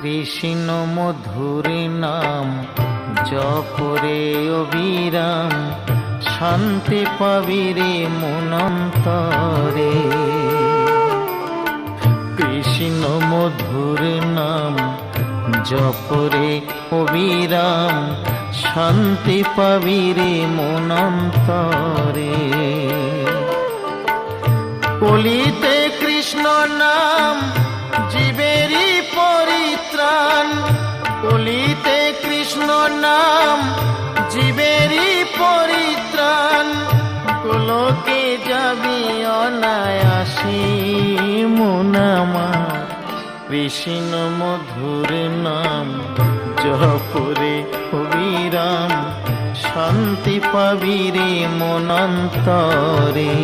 কৃষ্ণ মধুর নাম জপরে অবিরাম, শান্তি পাবি রে মনন্তরে। কৃষ্ণ মধুর নাম জপরে অবিরাম, শান্তি পাবি রে মনন্তরে। কলিতে কৃষ্ণ নাম জীবেরই পরিত্রাণ, কলিতে কৃষ্ণ নাম জীবেরই পরিত্রাণ। গোলকে যাবি অনায়াসে মন আমার, কৃষ্ণ মধুর নাম জপরে অবিরাম, শান্তি পাবি রে মনন্তরে।